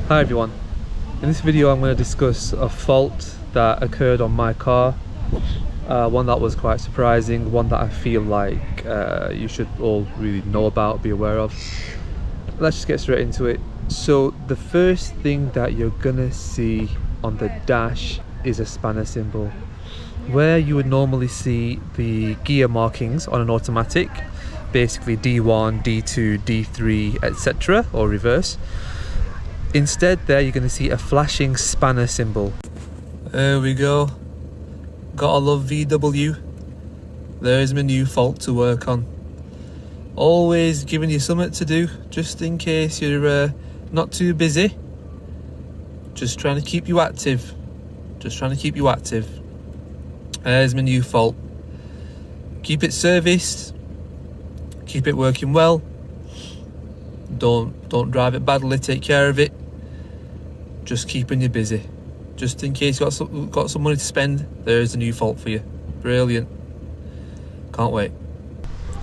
Hi everyone, in this video I'm going to discuss a fault that occurred on my car, one that was quite surprising, one that I feel like you should all really know about, be aware of. Let's just get straight into it. So the first thing that you're going to see on the dash is a spanner symbol. Where you would normally see the gear markings on an automatic, basically D1, D2, D3, etc., or reverse. Instead there you're going to see a flashing spanner symbol. There we go. Gotta love VW. There's my new fault to work on. Always giving you something to do, just in case you're not too busy. Just trying to keep you active. There's my new fault. Keep it serviced. Keep it working well. Don't drive it badly, take care of it. Just keeping you busy. Just in case you got some money to spend, there's a new fault for you. Brilliant. Can't wait.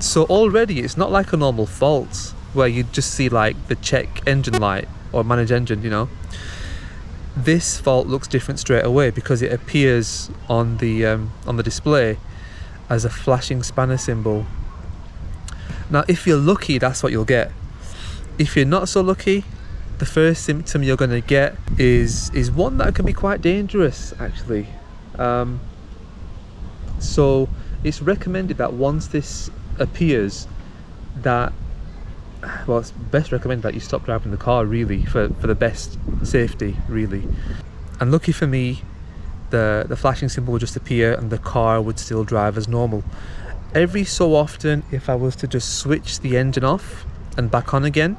So already it's not like a normal fault where you just see like the check engine light or manage engine, you know. This fault looks different straight away because it appears on the display as a flashing spanner symbol. Now if you're lucky, that's what you'll get. If you're not so lucky, the first symptom you're going to get is one that can be quite dangerous actually. So it's recommended that once this appears, that, well, it's best recommended that you stop driving the car really for the best safety really. And lucky for me, the flashing symbol would just appear and the car would still drive as normal. Every so often, if I was to just switch the engine off and back on again,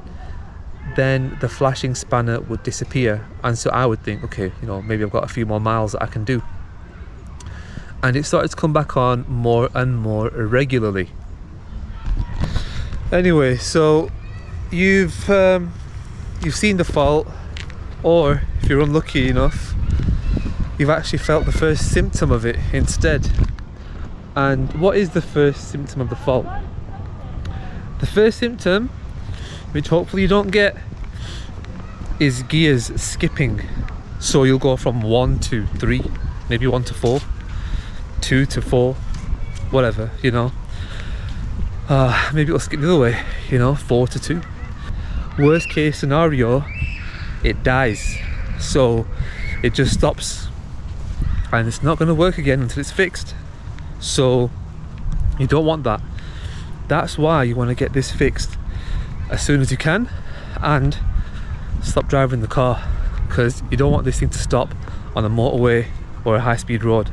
then the flashing spanner would disappear, and so I would think, okay, you know, maybe I've got a few more miles that I can do. And it started to come back on more and more irregularly. Anyway, so you've seen the fault, or if you're unlucky enough, you've actually felt the first symptom of it instead. And what is the first symptom of the fault? The first symptom, which hopefully you don't get, is gears skipping. So you'll go from 1 to 3, maybe 1 to 4, 2 to 4, whatever, you know. Maybe it'll skip the other way, you know, 4 to 2. Worst case scenario, it dies. So it just stops and it's not going to work again until it's fixed. So you don't want that. That's why you want to get this fixed as soon as you can and stop driving the car, because you don't want this thing to stop on a motorway or a high-speed road.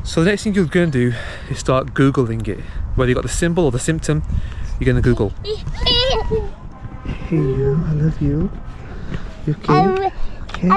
So the next thing you're going to do is start googling it. Whether you got the symbol or the symptom, you're going to Google. Hey you, I love you. You okay? Okay.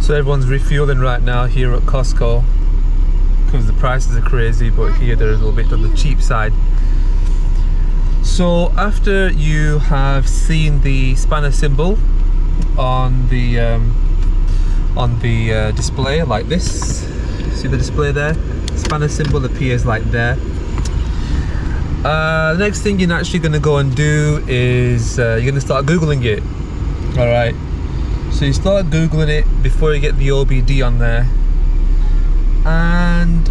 So everyone's refueling right now here at Costco because the prices are crazy, but here they're a little bit on the cheap side. So after you have seen the spanner symbol on the display like this, see the display there? Spanner symbol appears like there. The next thing you're actually going to go and do is you're going to start googling it. All right. So you start googling it before you get the OBD on there, and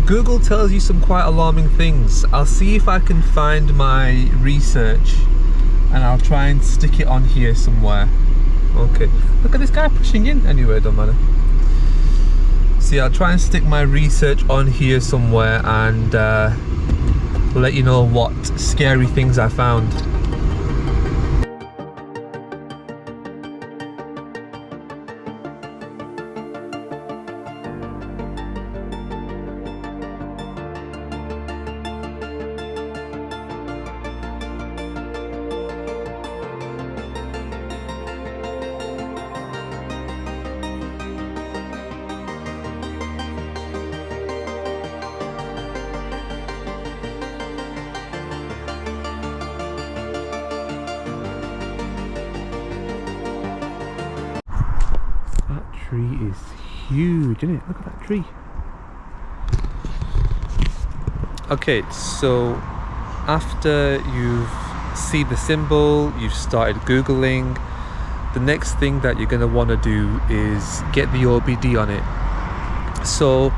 Google tells you some quite alarming things. I'll see if I can find my research and I'll try and stick it on here somewhere. Okay, look at this guy pushing in. Anyway, it don't matter. See, I'll try and stick my research on here somewhere and let you know what scary things I found. tree is huge, isn't it? Look at that tree. Okay, so after you've seen the symbol, you've started Googling, the next thing that you're going to want to do is get the OBD on it. So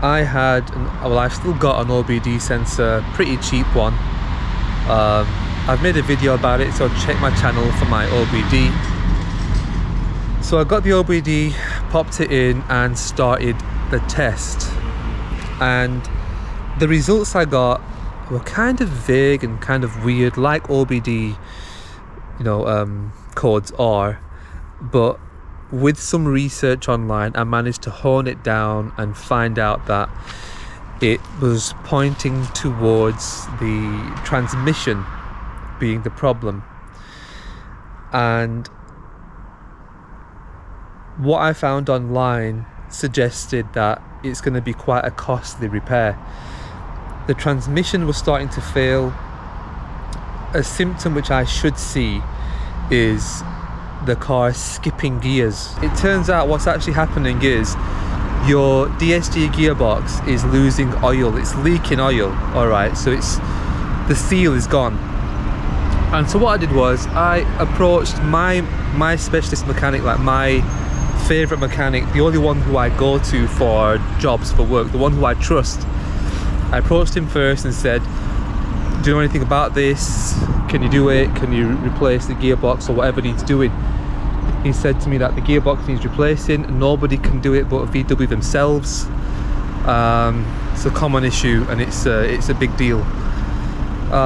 I've still got an OBD sensor, pretty cheap one. I've made a video about it, so check my channel for my OBD. So I got the OBD, popped it in and started the test, and the results I got were kind of vague and kind of weird, like OBD, codes are, but with some research online I managed to hone it down and find out that it was pointing towards the transmission being the problem. And what I found online suggested that it's going to be quite a costly repair. The transmission was starting to fail. A symptom which I should see is the car skipping gears. It turns out what's actually happening is your DSG gearbox is losing oil, it's leaking oil, alright, so the seal is gone. And so what I did was I approached my specialist mechanic, like my favourite mechanic, the only one who I go to for jobs, for work, the one who I trust. I approached him first and said, do you know anything about this? Can you do it? Can you replace the gearbox or whatever needs doing? He said to me that the gearbox needs replacing. Nobody can do it but VW themselves. It's a common issue and it's a big deal.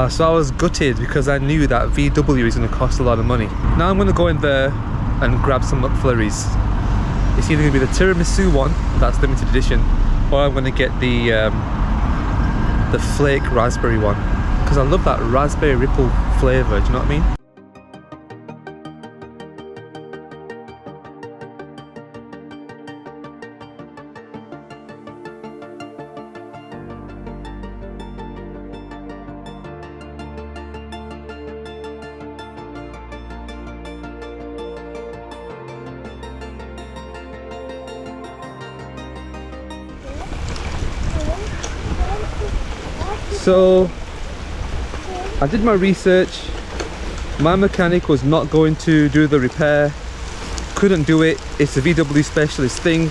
So I was gutted because I knew that VW is going to cost a lot of money. Now I'm going to go in there and grab some McFlurries. It's either going to be the tiramisu one, that's limited edition, or I'm going to get the flake raspberry one, because I love that raspberry ripple flavour, do you know what I mean? So I did my research. My mechanic was not going to do the repair, couldn't do it. It's a VW specialist thing,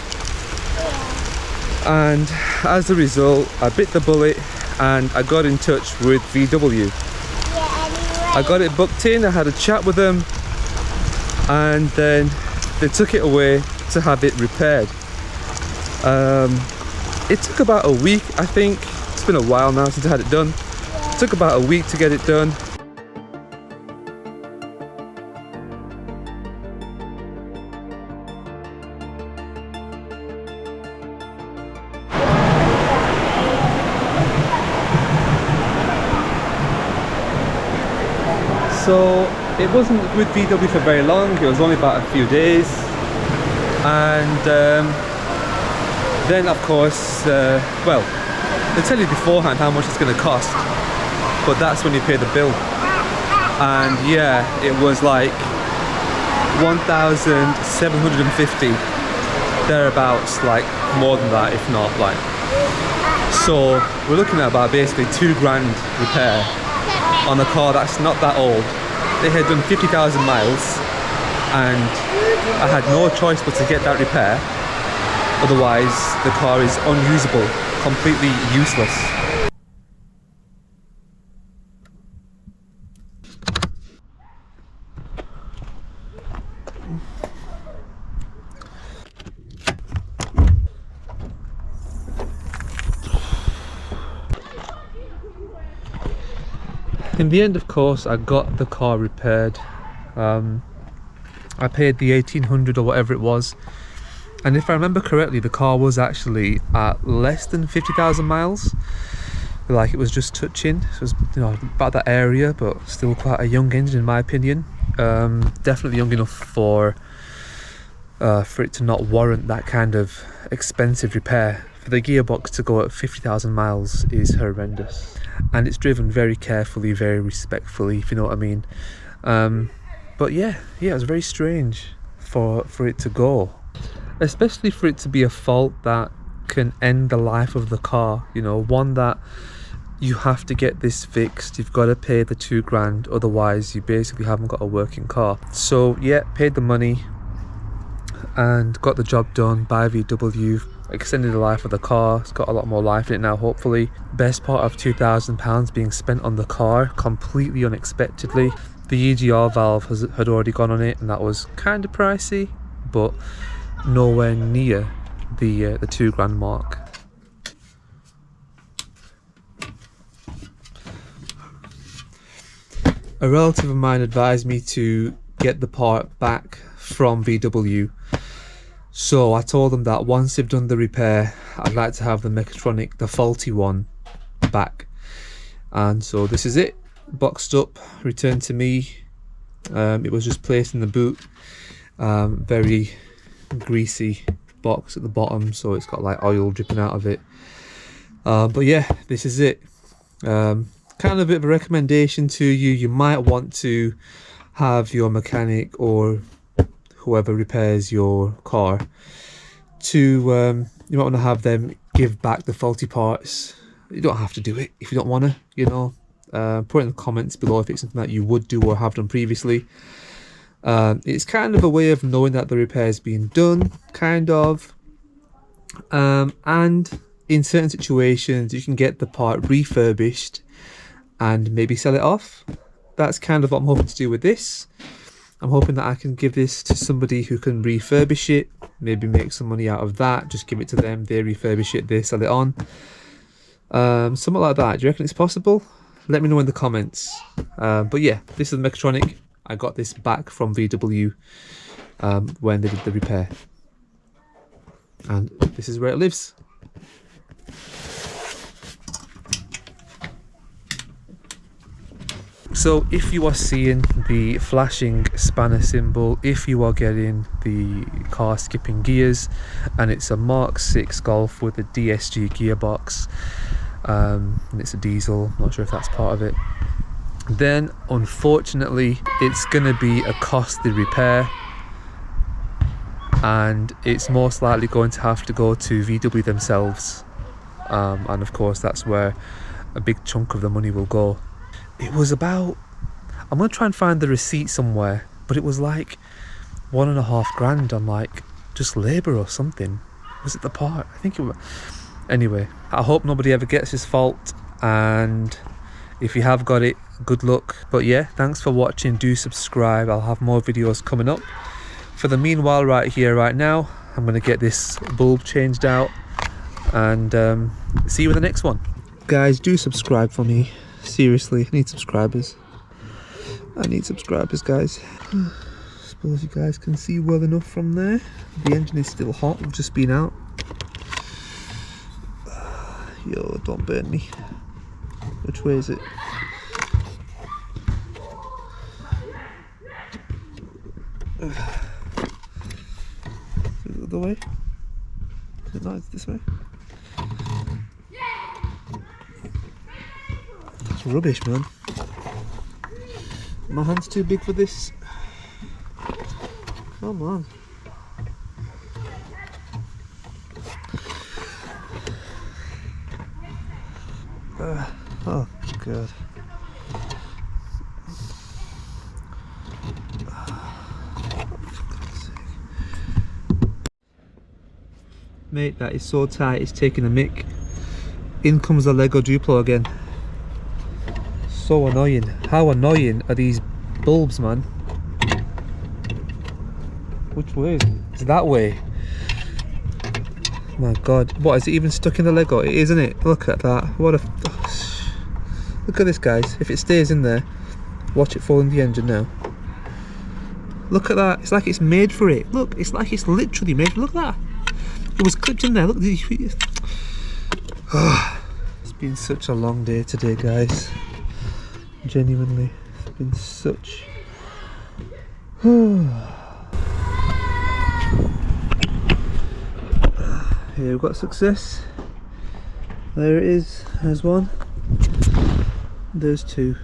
and as a result I bit the bullet and I got in touch with VW. I got it booked in, I had a chat with them, and then they took it away to have it repaired. It took about a week, I think. It's been a while now since I had it done. It took about a week to get it done. So it wasn't with VW for very long, it was only about a few days, and then of course, well, they tell you beforehand how much it's going to cost, but that's when you pay the bill. And yeah, it was like 1,750 thereabouts, like more than that, if not, like. So we're looking at about basically £2,000 repair on a car that's not that old. They had done 50,000 miles and I had no choice but to get that repair, otherwise the car is unusable, completely useless. In the end, of course, I got the car repaired. I paid the 1,800 or whatever it was, and if I remember correctly, the car was actually at less than 50,000 miles. Like, it was just touching. So it was, you know, about that area, but still quite a young engine in my opinion. Definitely young enough for it to not warrant that kind of expensive repair. For the gearbox to go at 50,000 miles is horrendous, and it's driven very carefully, very respectfully, if you know what I mean. But yeah, it was very strange for it to go. especially for it to be a fault that can end the life of the car, you know, one that you have to get this fixed, you've got to pay the £2,000, otherwise you basically haven't got a working car. So yeah, paid the money and got the job done by VW, extended the life of the car. It's got a lot more life in it now, hopefully. Best part of £2,000 being spent on the car completely unexpectedly. The EGR valve had already gone on it, and that was kind of pricey, but nowhere near the £2,000 mark. A relative of mine advised me to get the part back from VW, so I told them that once they've done the repair, I'd like to have the mechatronic, the faulty one, back. And so this is it, boxed up, returned to me. It was just placed in the boot. Very greasy box at the bottom, so it's got like oil dripping out of it. But yeah, this is it. Kind of a bit of a recommendation to you. You might want to have your mechanic or whoever repairs your car to you might want to have them give back the faulty parts. You don't have to do it if you don't want to, you know. Put in the comments below if it's something that you would do or have done previously. It's kind of a way of knowing that the repair is being done, kind of. And in certain situations you can get the part refurbished and maybe sell it off. That's kind of what I'm hoping to do with this. I'm hoping that I can give this to somebody who can refurbish it, maybe make some money out of that, just give it to them, they refurbish it, they sell it on. Something like that. Do you reckon it's possible? Let me know in the comments. But yeah, this is the mechatronic. I got this back from VW when they did the repair. And this is where it lives. So if you are seeing the flashing spanner symbol, if you are getting the car skipping gears, and it's a Mark 6 Golf with a DSG gearbox, and it's a diesel, not sure if that's part of it, then unfortunately it's going to be a costly repair, and it's most likely going to have to go to VW themselves, and of course that's where a big chunk of the money will go. It was about, I'm going to try and find the receipt somewhere, but it was like £1,500 on like just labour or something. Was it the part? I think it was. Anyway, I hope nobody ever gets this fault, and if you have got it, good luck. But yeah, thanks for watching. Do subscribe. I'll have more videos coming up. For the meanwhile, right here, right now, I'm going to get this bulb changed out, and see you in the next one. Guys, do subscribe for me. Seriously, I need subscribers. I need subscribers, guys. Suppose you guys can see well enough from there. The engine is still hot. We've just been out. Yo, don't burn me. Which way is it? Is it the other way? Is it not? It's this way. That's rubbish, man. My hand's too big for this. Come on. Oh god. Mate, that is so tight, it's taking a mick. In comes the Lego Duplo again. So annoying. How annoying are these bulbs, man? Which way is it? It's that way. My god. What, is it even stuck in the Lego? It is, isn't it? Look at that. What a... Look at this, guys. If it stays in there, watch it fall in the engine now. Look at that. It's like it's made for it. Look, it's like it's literally made. Look at that. It was clipped in there. Look. It's been such a long day today, guys. Genuinely. It's been such... Here we've got success. There it is. There's one. There's two.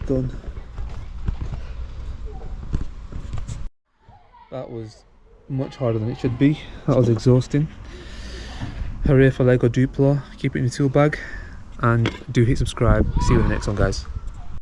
Done. That was much harder than it should be. That was exhausting. Hooray for Lego Duplo. Keep it in your tool bag. And do hit subscribe. See you in the next one, guys.